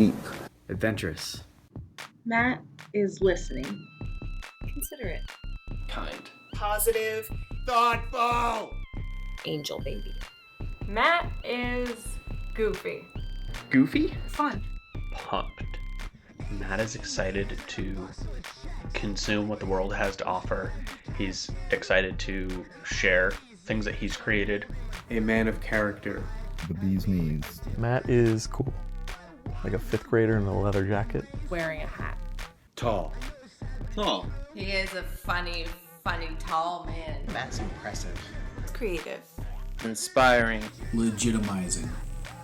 deep. Adventurous. Matt is listening. Considerate. Kind. Positive. Thoughtful. Angel baby. Matt is goofy. Goofy? Fun. Pumped. Matt is excited to consume what the world has to offer. He's excited to share things that he's created. A man of character. The bee's knees. Matt is cool. Like a 5th grader in a leather jacket. Wearing a hat. Tall. Tall. He is a funny, tall man. That's impressive. Creative. Inspiring. Legitimizing.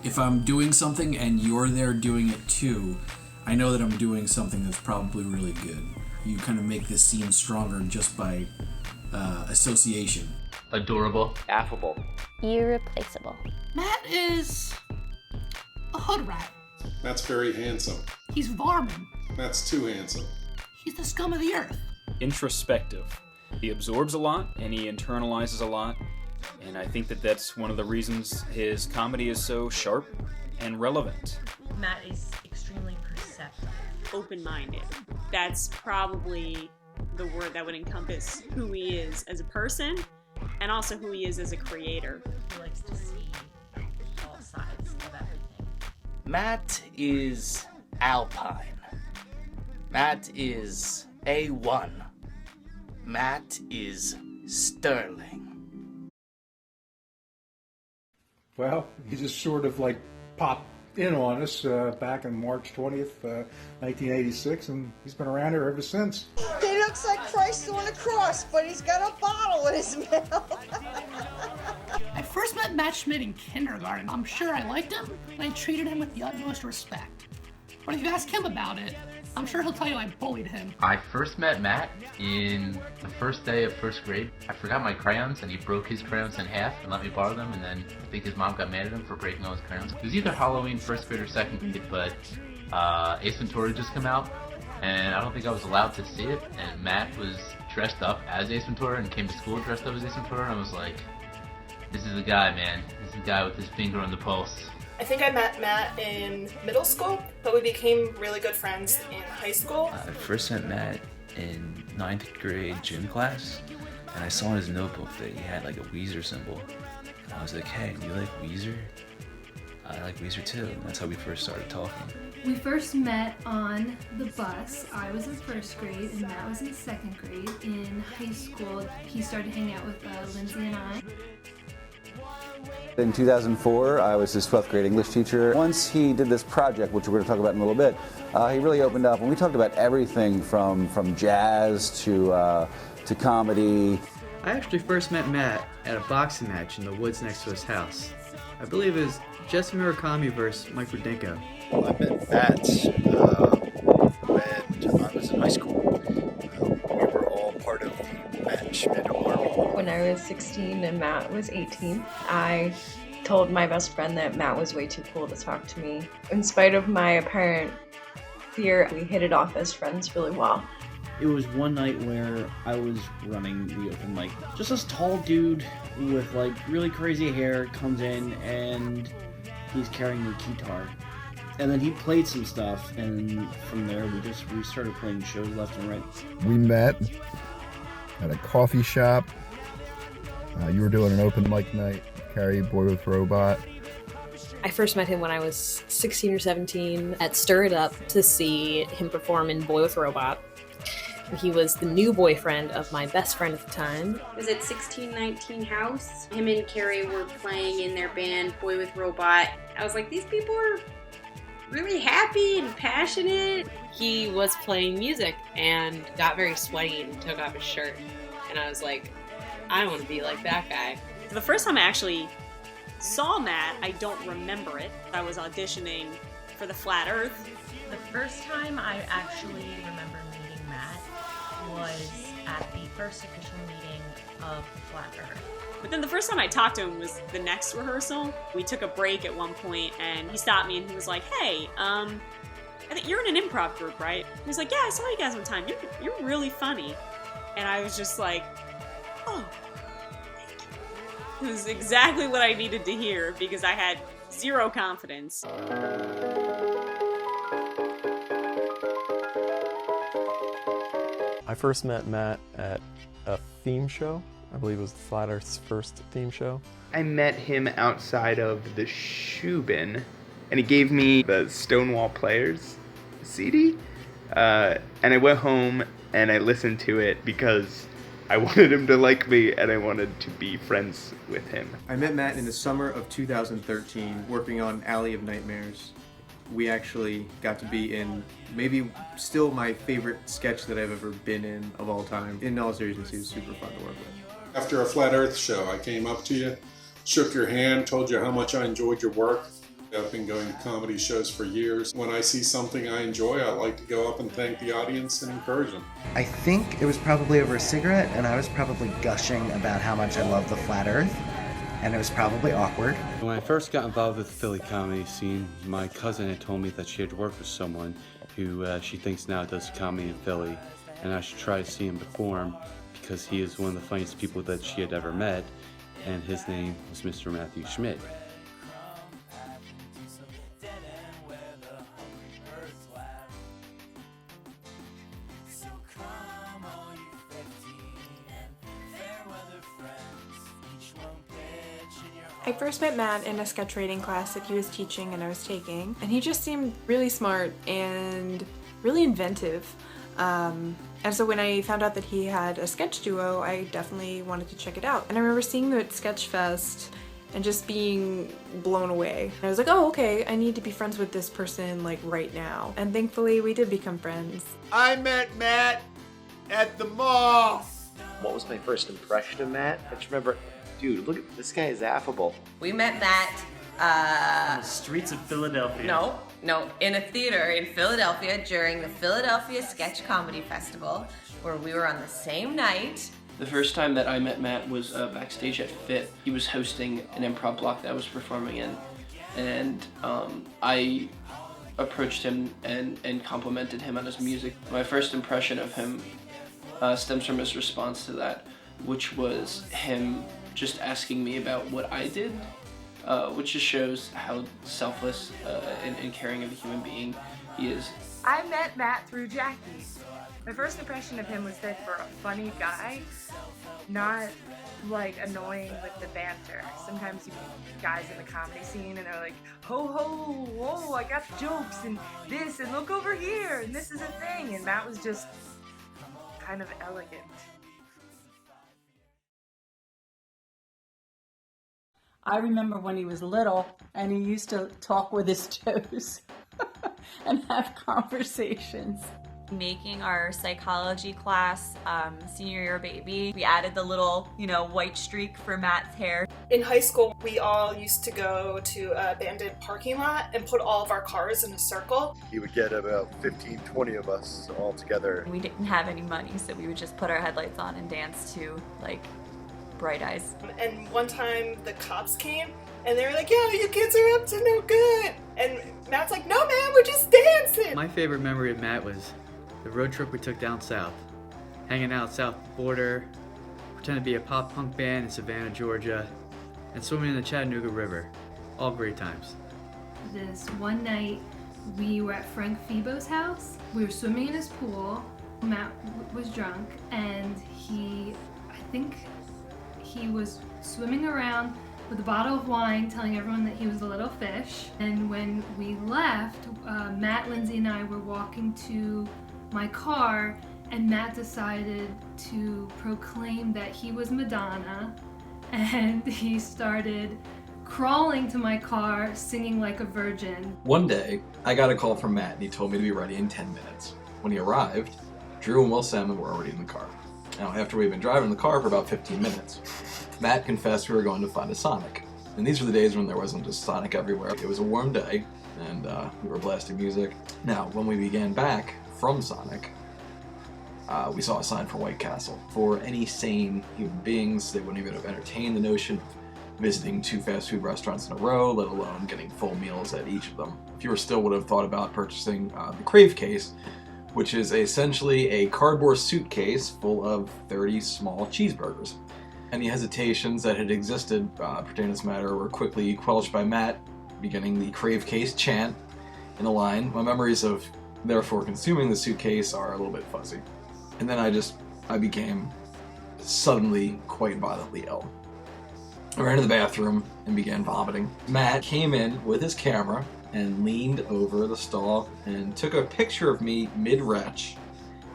If I'm doing something and you're there doing it too, I know that I'm doing something that's probably really good. You kind of make this scene stronger just by association. Adorable. Affable. Irreplaceable. Matt is a hood rat. Matt's very handsome. He's Varmin. Matt's too handsome. He's the scum of the earth. Introspective. He absorbs a lot and he internalizes a lot. And I think that that's one of the reasons his comedy is so sharp and relevant. Matt is extremely perceptive. Open-minded. That's probably the word that would encompass who he is as a person and also who he is as a creator. He likes to see all sides of everything. Matt is Alpine. Matt is A1. Matt is Sterling. Well, he just sort of like popped in on us back on March 20th, 1986, and he's been around here ever since. He looks like Christ on a cross, but he's got a bottle in his mouth. I first met Matt Schmid in kindergarten. I'm sure I liked him, and I treated him with the utmost respect. But if you ask him about it, I'm sure he'll tell you I bullied him. I first met Matt in the first day of first grade. I forgot my crayons and he broke his crayons in half and let me borrow them, and then I think his mom got mad at him for breaking all his crayons. It was either Halloween, first grade or second grade, but Ace Ventura just come out and I don't think I was allowed to see it, and Matt was dressed up as Ace Ventura and came to school dressed up as Ace Ventura, and I was like, this is the guy, man. This is the guy with his finger on the pulse. I think I met Matt in middle school, but we became really good friends in high school. I first met Matt in 9th grade gym class, and I saw in his notebook that he had like a Weezer symbol. And I was like, hey, do you like Weezer? I like Weezer too. And that's how we first started talking. We first met on the bus. I was in 1st grade and Matt was in 2nd grade. In high school, he started hanging out with Lindsay and I. In 2004, I was his 12th grade English teacher. Once he did this project, which we're going to talk about in a little bit, he really opened up, and we talked about everything from jazz to comedy. I actually first met Matt at a boxing match in the woods next to his house. I believe it was Jesse Murakami versus Mike Rudenko. Well, I met Matt when I was in high school. We were all part of the Matt Schmid Army. When I was 16 and Matt was 18, I told my best friend that Matt was way too cool to talk to me. In spite of my apparent fear, we hit it off as friends really well. It was one night where I was running the open mic. Just this tall dude with like really crazy hair comes in and he's carrying a guitar. And then he played some stuff, and from there we started playing shows left and right. We met at a coffee shop. You were doing an open mic night, Carrie, Boy with Robot. I first met him when I was 16 or 17 at Stir It Up to see him perform in Boy with Robot. He was the new boyfriend of my best friend at the time. It was at 1619 House. Him and Carrie were playing in their band Boy with Robot. I was like, these people are really happy and passionate. He was playing music and got very sweaty and took off his shirt. And I was like, I want to be like that guy. The first time I actually saw Matt, I don't remember it. I was auditioning for the Flat Earth. The first time I actually remember meeting Matt was at the first official meeting of the Flat Earth. But then the first time I talked to him was the next rehearsal. We took a break at one point and he stopped me and he was like, hey, I think you're in an improv group, right? He was like, yeah, I saw you guys one time. You're really funny. And I was just like, oh, thank you. It was exactly what I needed to hear because I had zero confidence. I first met Matt at a theme show. I believe it was Flat Earth's first theme show. I met him outside of the shoe bin, and he gave me the Stonewall Players CD. And I went home and I listened to it because I wanted him to like me and I wanted to be friends with him. I met Matt in the summer of 2013 working on Alley of Nightmares. We actually got to be in maybe still my favorite sketch that I've ever been in of all time. In all seriousness, he was super fun to work with. After a Flat Earth show, I came up to you, shook your hand, told you how much I enjoyed your work. I've been going to comedy shows for years. When I see something I enjoy, I like to go up and thank the audience and encourage them. I think it was probably over a cigarette, and I was probably gushing about how much I love the Flat Earth, and it was probably awkward. When I first got involved with the Philly comedy scene, my cousin had told me that she had worked with someone who she thinks now does comedy in Philly, and I should try to see him perform because he is one of the funniest people that she had ever met, and his name was Mr. Matthew Schmid. I first met Matt in a sketch writing class that he was teaching and I was taking, and he just seemed really smart and really inventive. And so when I found out that he had a sketch duo, I definitely wanted to check it out. And I remember seeing them at Sketchfest and just being blown away. And I was like, oh, okay, I need to be friends with this person like right now. And thankfully we did become friends. I met Matt at the mall. What was my first impression of Matt? I just remember, dude, look at this guy is affable. We met Matt on the streets of Philadelphia. No, in a theater in Philadelphia during the Philadelphia Sketch Comedy Festival, where we were on the same night. The first time that I met Matt was backstage at FIT. He was hosting an improv block that I was performing in, and I approached him and complimented him on his music. My first impression of him stems from his response to that, which was him just asking me about what I did, which just shows how selfless and caring of a human being he is. I met Matt through Jackie. My first impression of him was that for a funny guy, not like annoying with the banter. Sometimes you meet guys in the comedy scene and they're like, ho ho, whoa, I got jokes and this and look over here and this is a thing. And Matt was just kind of elegant. I remember when he was little and he used to talk with his toes and have conversations. Making our psychology class senior year baby, we added the little, white streak for Matt's hair. In high school, we all used to go to an abandoned parking lot and put all of our cars in a circle. He would get about 15, 20 of us all together. We didn't have any money, so we would just put our headlights on and dance to, Bright Eyes. And one time the cops came and they were like, yo, you kids are up to no good. And Matt's like, no man, we're just dancing. My favorite memory of Matt was the road trip we took down south. Hanging out south of the border, pretending to be a pop punk band in Savannah, Georgia, and swimming in the Chattanooga River. All great times. This one night, we were at Frank Febo's house. We were swimming in his pool. Matt was drunk, and I think he was swimming around with a bottle of wine, telling everyone that he was a little fish. And when we left, Matt, Lindsay, and I were walking to my car, and Matt decided to proclaim that he was Madonna, and he started crawling to my car, singing like a virgin. One day, I got a call from Matt, and he told me to be ready in 10 minutes. When he arrived, Drew and Will Salmon were already in the car. Now, after we'd been driving the car for about 15 minutes, Matt confessed we were going to find a Sonic. And these were the days when there wasn't just Sonic everywhere. It was a warm day, and we were blasting music. Now, when we began back from Sonic, we saw a sign for White Castle. For any sane human beings, they wouldn't even have entertained the notion of visiting 2 fast food restaurants in a row, let alone getting full meals at each of them. Fewer still would have thought about purchasing the Crave case, which is essentially a cardboard suitcase full of 30 small cheeseburgers. Any hesitations that had existed pertaining to this matter were quickly quelched by Matt, beginning the Crave case chant in the line. My memories of therefore consuming the suitcase are a little bit fuzzy. And then I became suddenly quite violently ill. I ran to the bathroom and began vomiting. Matt came in with his camera and leaned over the stall and took a picture of me mid-retch.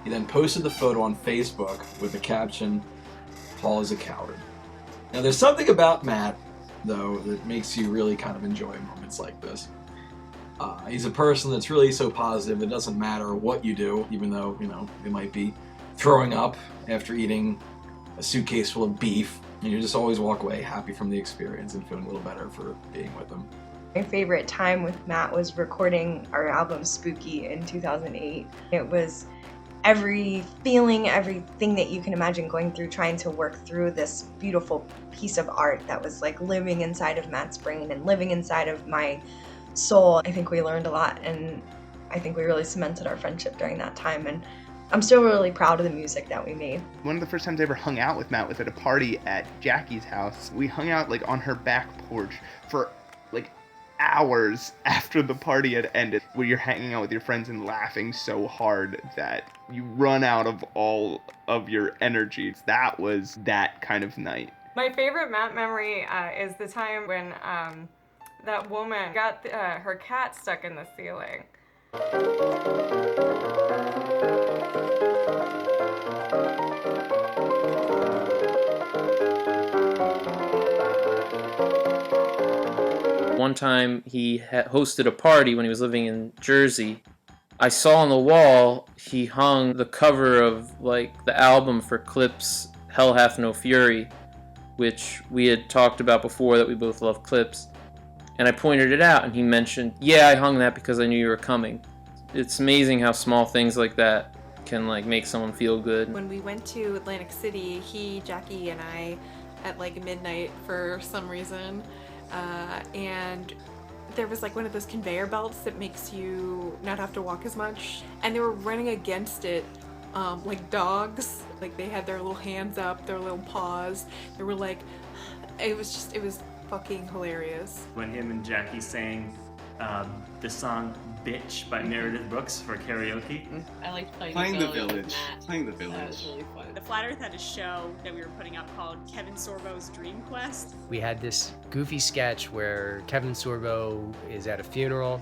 He then posted the photo on Facebook with the caption, "Paul is a coward." Now there's something about Matt, though, that makes you really kind of enjoy moments like this. He's a person that's really so positive, it doesn't matter what you do, even though, you might be throwing up after eating a suitcase full of beef, and you just always walk away happy from the experience and feeling a little better for being with him. My favorite time with Matt was recording our album Spooky in 2008. It was every feeling, everything that you can imagine going through, trying to work through this beautiful piece of art that was like living inside of Matt's brain and living inside of my soul. I think we learned a lot, and I think we really cemented our friendship during that time, and I'm still really proud of the music that we made. One of the first times I ever hung out with Matt was at a party at Jackie's house. We hung out like on her back porch for like hours after the party had ended, where you're hanging out with your friends and laughing so hard that you run out of all of your energy. That was that kind of night. My favorite Matt memory is the time when that woman got her cat stuck in the ceiling. One time he hosted a party when he was living in Jersey. I saw on the wall he hung the cover of like the album for Clips, Hell Hath No Fury, which we had talked about before that we both love Clips. And I pointed it out and he mentioned, "Yeah, I hung that because I knew you were coming." It's amazing how small things like that can like make someone feel good. When we went to Atlantic City, Jackie, and I at like midnight for some reason, and there was like one of those conveyor belts that makes you not have to walk as much, and they were running against it like dogs. Like they had their little hands up, their little paws. They were like, it was fucking hilarious. When him and Jackie sang the song "Bitch" by Meredith Brooks for karaoke. I liked Playing the Village. Playing the Village. That was really fun. The Flat Earth had a show that we were putting up called Kevin Sorbo's Dream Quest. We had this goofy sketch where Kevin Sorbo is at a funeral,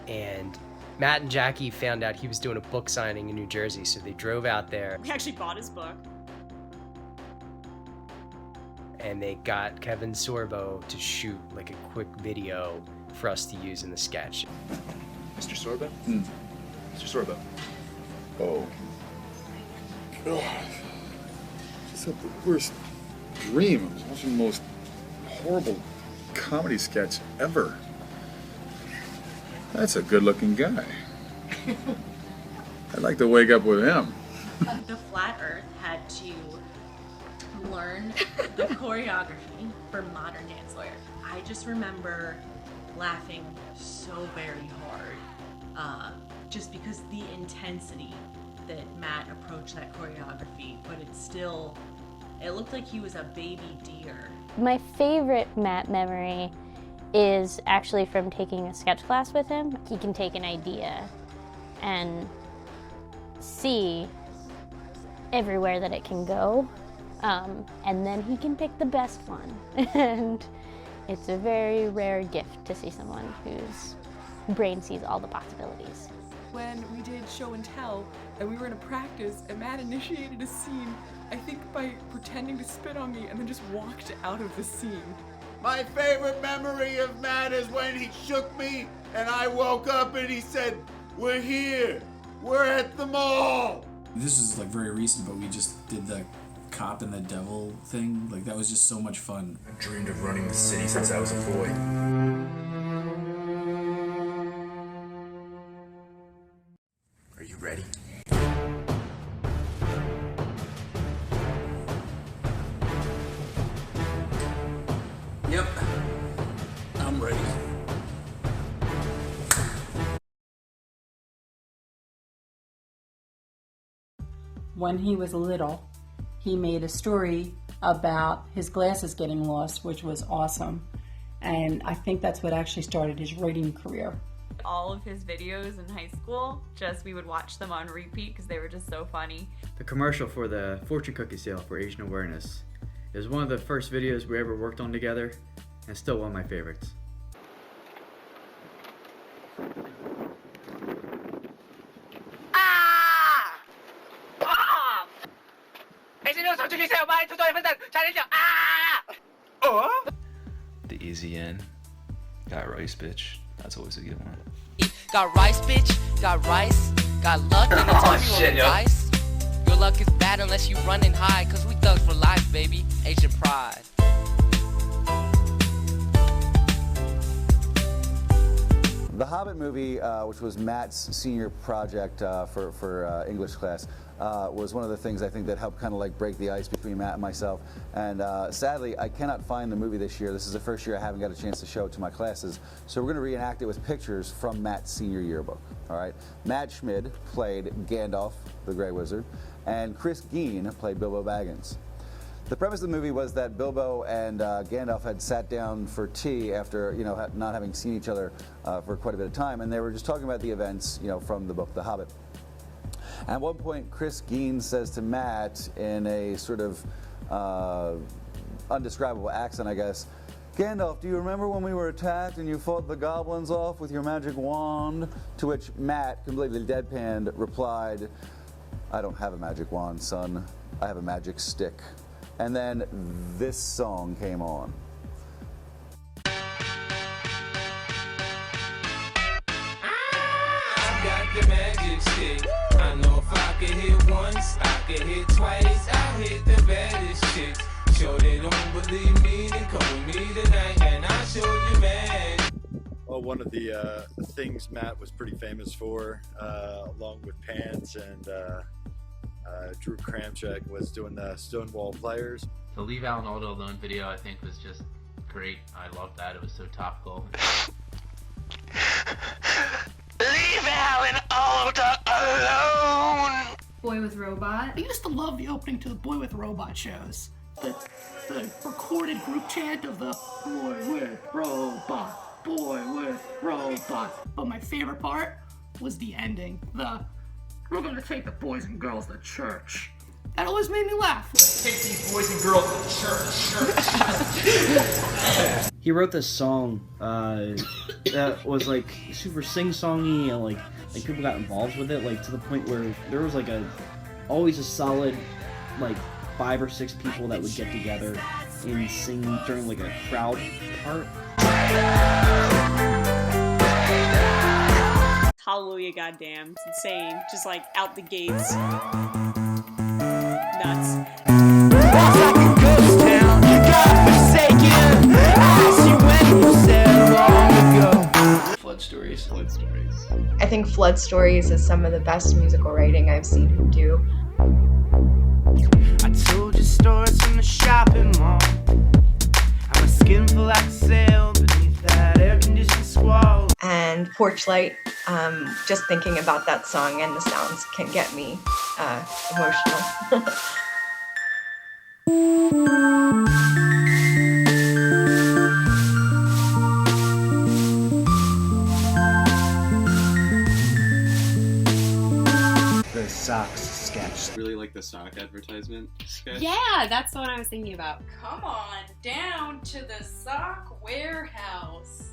and Matt and Jackie found out he was doing a book signing in New Jersey, so they drove out there. We actually bought his book. And they got Kevin Sorbo to shoot like a quick video for us to use in the sketch. Mr. Sorbo? Mr. Sorbo. Oh. God. Just had the worst dream. I was watching the most horrible comedy sketch ever. That's a good-looking guy. I'd like to wake up with him. The Flat Earth had to learn the choreography for Modern Dance Lawyer. I just remember laughing so very hard, just because the intensity that Matt approached that choreography, but it looked like he was a baby deer. My favorite Matt memory is actually from taking a sketch class with him. He can take an idea and see everywhere that it can go, and then he can pick the best one. And it's a very rare gift to see someone whose brain sees all the possibilities. When we did show and tell, and we were in a practice, and Matt initiated a scene, I think by pretending to spit on me and then just walked out of the scene. My favorite memory of Matt is when he shook me and I woke up and he said, "We're here. We're at the mall." This is like very recent, but we just did the cop and the devil thing. Like that was just so much fun. I dreamed of running the city since I was a boy. Are you ready? Yep. I'm ready. When he was little, he made a story about his glasses getting lost, which was awesome. And I think that's what actually started his writing career. All of his videos in high school, we would watch them on repeat because they were just so funny. The commercial for the fortune cookie sale for Asian awareness is one of the first videos we ever worked on together, and still one of my favorites. The easy end. Got rice, bitch. That's always a good one. Got rice, bitch. Got rice. Got luck and it's all shit, on yo. dice. Your luck is bad unless you running high, cause we thugs for life, baby. Asian pride. The Hobbit movie, which was Matt's senior project for English class, was one of the things I think that helped kind of like break the ice between Matt and myself. And sadly, I cannot find the movie this year. This is the first year I haven't got a chance to show it to my classes. So we're going to reenact it with pictures from Matt's senior yearbook. All right. Matt Schmid played Gandalf, the Grey Wizard, and Chris Geen played Bilbo Baggins. The premise of the movie was that Bilbo and Gandalf had sat down for tea after, not having seen each other for quite a bit of time, and they were just talking about the events, from the book The Hobbit. At one point, Chris Geen says to Matt in a sort of undescribable accent, I guess, "Gandalf, do you remember when we were attacked and you fought the goblins off with your magic wand?" To which Matt, completely deadpanned, replied, "I don't have a magic wand, son. I have a magic stick." And then this song came on. I got the magic stick. I know if I could hit once, I could hit twice. I hit the baddest chicks. Sure they don't believe me, then come with me tonight and I'll show you, man. Well, one of the things Matt was pretty famous for, along with Pants and Drew Kramchek, was doing the Stonewall Players. The Leave Al and Aldo Alone video, I think, was just great. I loved that. It was so topical. Leave Al and Aldo alone! Boy with Robot. I used to love the opening to the Boy with Robot shows. The recorded group chant of the Boy with Robot, Boy with Robot. But my favorite part was the ending. We're gonna take the boys and girls to church. That always made me laugh. Let's take these boys and girls to church. He wrote this song that was like super sing-songy and like people got involved with it, like to the point where there was like always a solid like 5 or 6 people that would get together and sing during like a crowd part. Hallelujah, goddamn. It's insane. Just like out the gates. Nuts. Flood Stories. I think Flood Stories is some of the best musical writing I've seen him do. I told you stories from the shopping mall. I'm a skin full like a sail beneath that air-conditioned squall. And Porch Light, just thinking about that song and the sounds can get me emotional. The socks sketch. Really like the sock advertisement sketch. Yeah, that's the one I was thinking about. Come on down to the sock warehouse.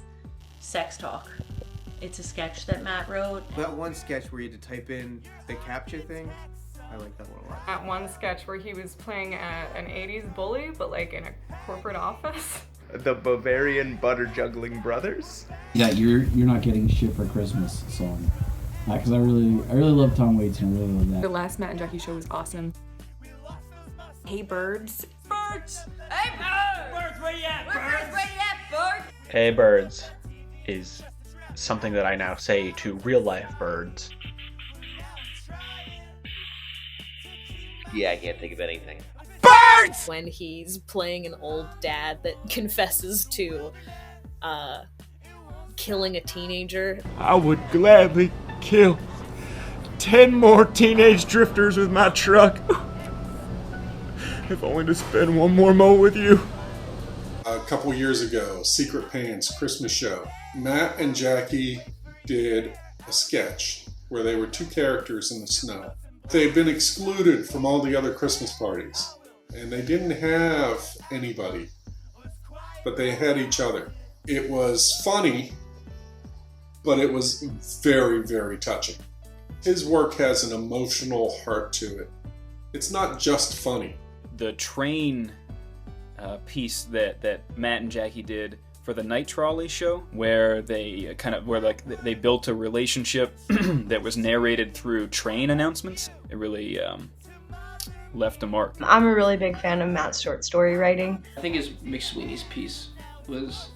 Sex Talk. It's a sketch that Matt wrote. That one sketch where you had to type in the CAPTCHA thing, I like that one a lot. That one sketch where he was playing an 80s bully, but like in a corporate office. The Bavarian butter juggling brothers. Yeah, you're not getting shit for Christmas song. Because I really love Tom Waits and I really love that. The last Matt and Jackie show was awesome. Hey Birds. Birds! Hey Birds! Birds, where you at? Birds, where you at, Birds? Hey Birds is something that I now say to real life birds. Yeah, I can't think of anything. Birds! When he's playing an old dad that confesses to killing a teenager. I would gladly kill 10 more teenage drifters with my truck. If only to spend one more moment with you. A couple years ago, Secret Pants Christmas show. Matt and Jackie did a sketch where they were two characters in the snow. They'd been excluded from all the other Christmas parties, and they didn't have anybody, but they had each other. It was funny, but it was very, very touching. His work has an emotional heart to it. It's not just funny. The train piece that Matt and Jackie did for the Night Trolley show, where they they built a relationship that was narrated through train announcements. It really left a mark. I'm a really big fan of Matt's short story writing. I think his McSweeney's piece was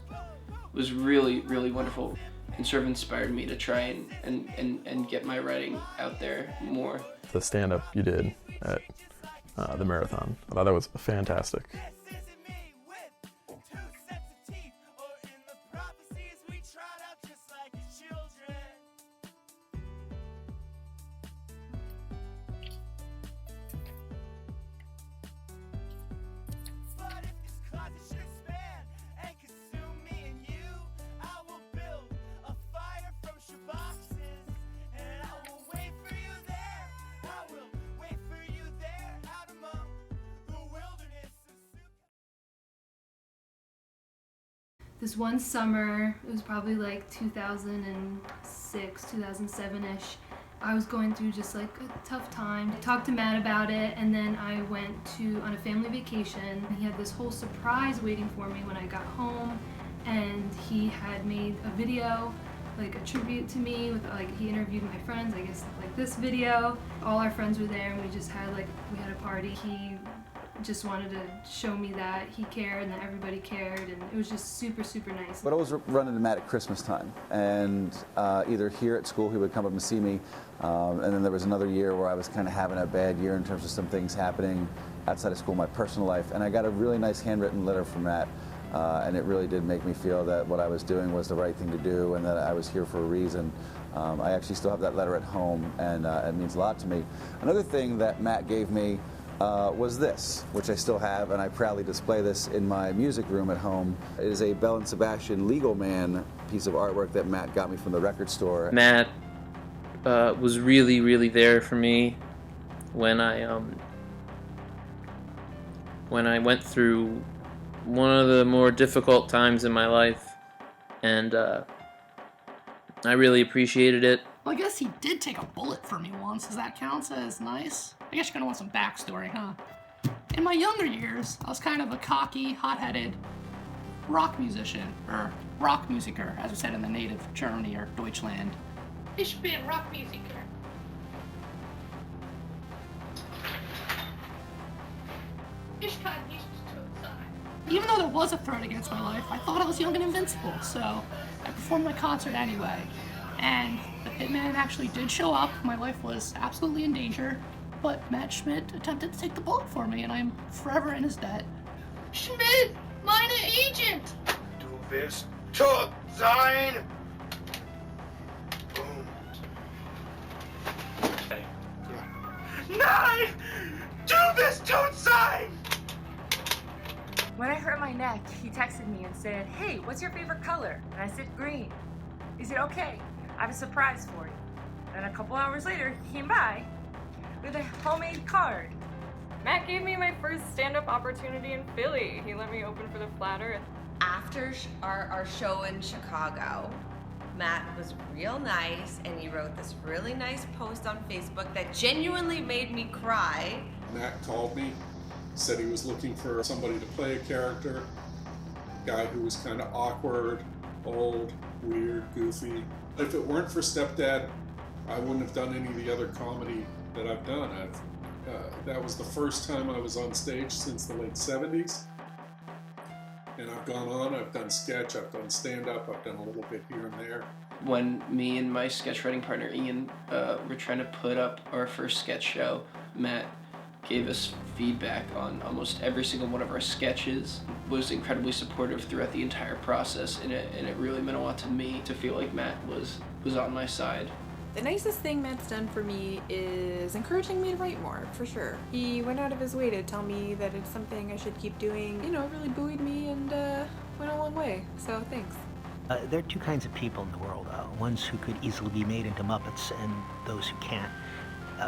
really, really wonderful and sort of inspired me to try and get my writing out there more. The stand-up you did at the marathon, I thought that was fantastic. This one summer, it was probably like 2006, 2007-ish, I was going through just like a tough time. I talked to Matt about it, and then I went on a family vacation. He had this whole surprise waiting for me when I got home, and he had made a video, like a tribute to me, with like he interviewed my friends, I guess like this video. All our friends were there, and we had a party. He just wanted to show me that he cared and that everybody cared, and it was just super, super nice. But I was running to Matt at Christmas time, and either here at school he would come up and see me, and then there was another year where I was kind of having a bad year in terms of some things happening outside of school, my personal life, and I got a really nice handwritten letter from Matt, and it really did make me feel that what I was doing was the right thing to do and that I was here for a reason. I actually still have that letter at home, and it means a lot to me. Another thing that Matt gave me was this, which I still have, and I proudly display this in my music room at home. It is a Bell and Sebastian Legal Man piece of artwork that Matt got me from the record store. Matt was really, really there for me when I went through one of the more difficult times in my life, and I really appreciated it. Well, I guess he did take a bullet for me once. Does that count as nice? I guess you're gonna want some backstory, huh? In my younger years, I was kind of a cocky, hot-headed rock musician, or rock musiker, as we said in the native Germany or Deutschland. Ich bin Rockmusiker. Ich kann nicht tot sein. Even though there was a threat against my life, I thought I was young and invincible, so I performed my concert anyway. And the hitman actually did show up. My life was absolutely in danger, but Matt Schmid attempted to take the bullet for me, and I'm forever in his debt. Schmid, meine Agent! Du wirst tot sein! Nein! Du wirst tot sein! When I hurt my neck, he texted me and said, "Hey, what's your favorite color?" And I said, "Green." He said, "Okay, I have a surprise for you." And a couple hours later, he came by with a homemade card. Matt gave me my first stand-up opportunity in Philly. He let me open for the Flatter. After our show in Chicago, Matt was real nice, and he wrote this really nice post on Facebook that genuinely made me cry. Matt called me, said he was looking for somebody to play a character, a guy who was kind of awkward, old, weird, goofy. If it weren't for Stepdad, I wouldn't have done any of the other comedy that I've done. That was the first time I was on stage since the late 70s. And I've gone on, I've done sketch, I've done stand-up, I've done a little bit here and there. When me and my sketch writing partner Ian were trying to put up our first sketch show, Matt gave us feedback on almost every single one of our sketches, was incredibly supportive throughout the entire process, and it really meant a lot to me to feel like Matt was on my side. The nicest thing Matt's done for me is encouraging me to write more, for sure. He went out of his way to tell me that it's something I should keep doing. You know, it really buoyed me and went a long way, so thanks. There are two kinds of people in the world, ones who could easily be made into Muppets and those who can't.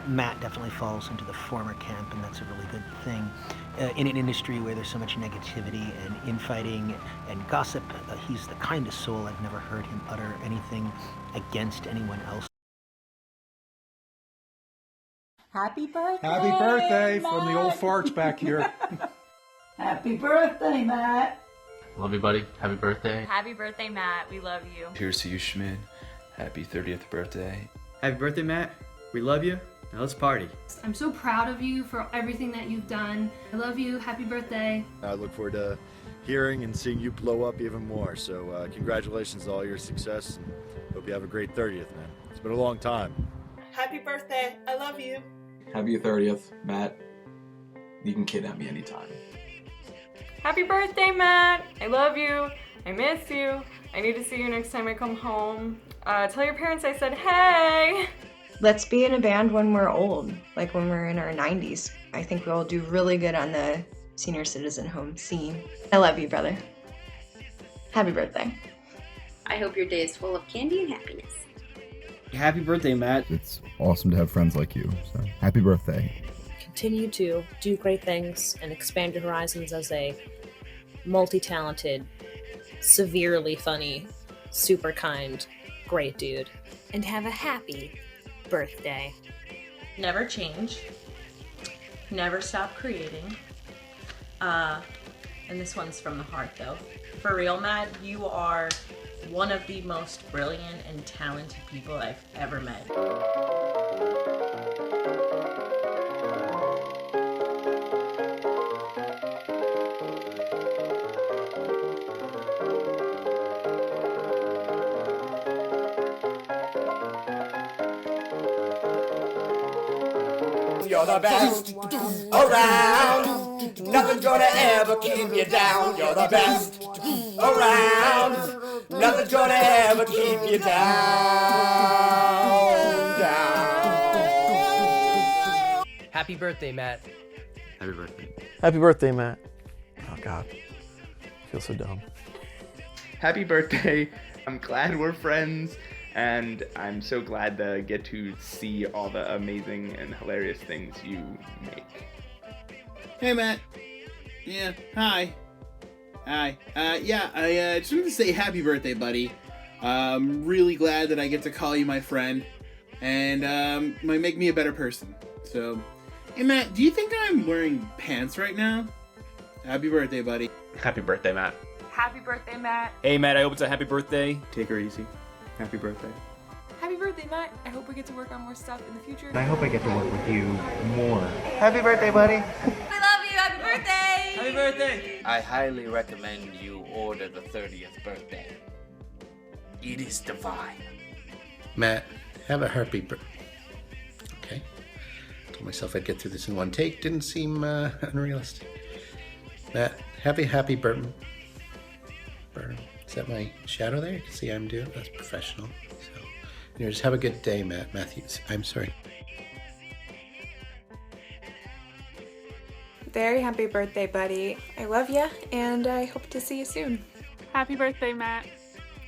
Matt definitely falls into the former camp, and that's a really good thing. In an industry where there's so much negativity and infighting and gossip, he's the kindest soul. I've never heard him utter anything against anyone else. Happy birthday! Happy birthday Matt. from the old farts back here. Happy birthday, Matt! Love you, buddy. Happy birthday. Happy birthday, Matt. We love you. Here's to you, Schmid. Happy 30th birthday. Happy birthday, Matt. We love you. Now let's party. I'm so proud of you for everything that you've done. I love you. Happy birthday. I look forward to hearing and seeing you blow up even more. So congratulations on all your success, and hope you have a great 30th, man. It's been a long time. Happy birthday. I love you. Happy 30th, Matt. You can kidnap me anytime. Happy birthday, Matt! I love you. I miss you. I need to see you next time I come home. Tell your parents I said hey! Let's be in a band when we're old, like when we're in our 90s. I think we'll do really good on the senior citizen home scene. I love you, brother. Happy birthday. I hope your day is full of candy and happiness. Happy birthday, Matt. It's awesome to have friends like you, so happy birthday. Continue to do great things and expand your horizons as a multi-talented, severely funny, super kind, great dude. And have a happy birthday. Never change. Never stop creating. And this one's from the heart, though. For real, Matt, you are one of the most brilliant and talented people I've ever met. You're the best around. Nothing's gonna ever keep you down. You're the best around. Nothing's gonna ever keep you down. Happy birthday, Matt. Happy birthday. Happy birthday, Matt. Oh, God. I feel so dumb. Happy birthday. I'm glad we're friends, and I'm so glad to get to see all the amazing and hilarious things you make. Hey, Matt. Yeah, hi. Hi. I just wanted to say happy birthday, buddy. I'm really glad that I get to call you my friend, and might make me a better person. So, hey, Matt, do you think I'm wearing pants right now? Happy birthday, buddy. Happy birthday, Matt. Happy birthday, Matt. Hey, Matt, I hope it's a happy birthday. Take her easy. Happy birthday. Happy birthday, Matt. I hope we get to work on more stuff in the future. I hope I get to work with you more. Happy birthday, buddy. I love you. Happy birthday. Happy birthday. I highly recommend you order the 30th birthday. It is divine. Matt, have a happy birthday. Okay. Told myself I'd get through this in one take. Didn't seem unrealistic. Matt, happy burn. Is that my shadow there? You can see I'm doing. That's professional. So, just have a good day, Matt. Matthews. I'm sorry. Very happy birthday, buddy. I love you, and I hope to see you soon. Happy birthday, Matt.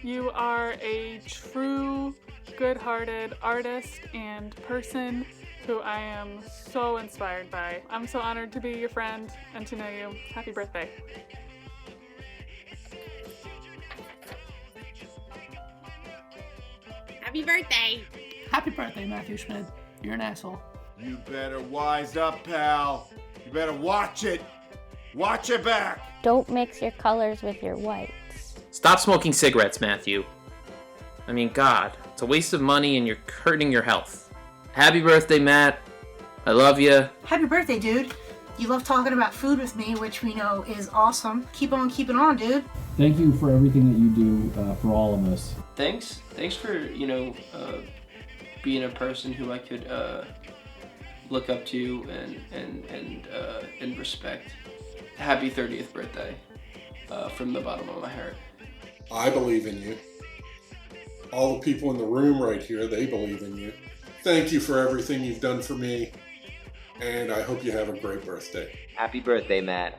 You are a true, good-hearted artist and person who I am so inspired by. I'm so honored to be your friend and to know you. Happy birthday. Happy birthday! Happy birthday, Matthew Schmid. You're an asshole. You better wise up, pal. You better watch it. Watch it back. Don't mix your colors with your whites. Stop smoking cigarettes, Matthew. I mean, God, it's a waste of money and you're hurting your health. Happy birthday, Matt. I love you. Happy birthday, dude. You love talking about food with me, which we know is awesome. Keep on keeping on, dude. Thank you for everything that you do for all of us. Thanks for being a person who I could look up to and respect. Happy 30th birthday from the bottom of my heart. I believe in you. All the people in the room right here, they believe in you. Thank you for everything you've done for me, and I hope you have a great birthday. Happy birthday, Matt.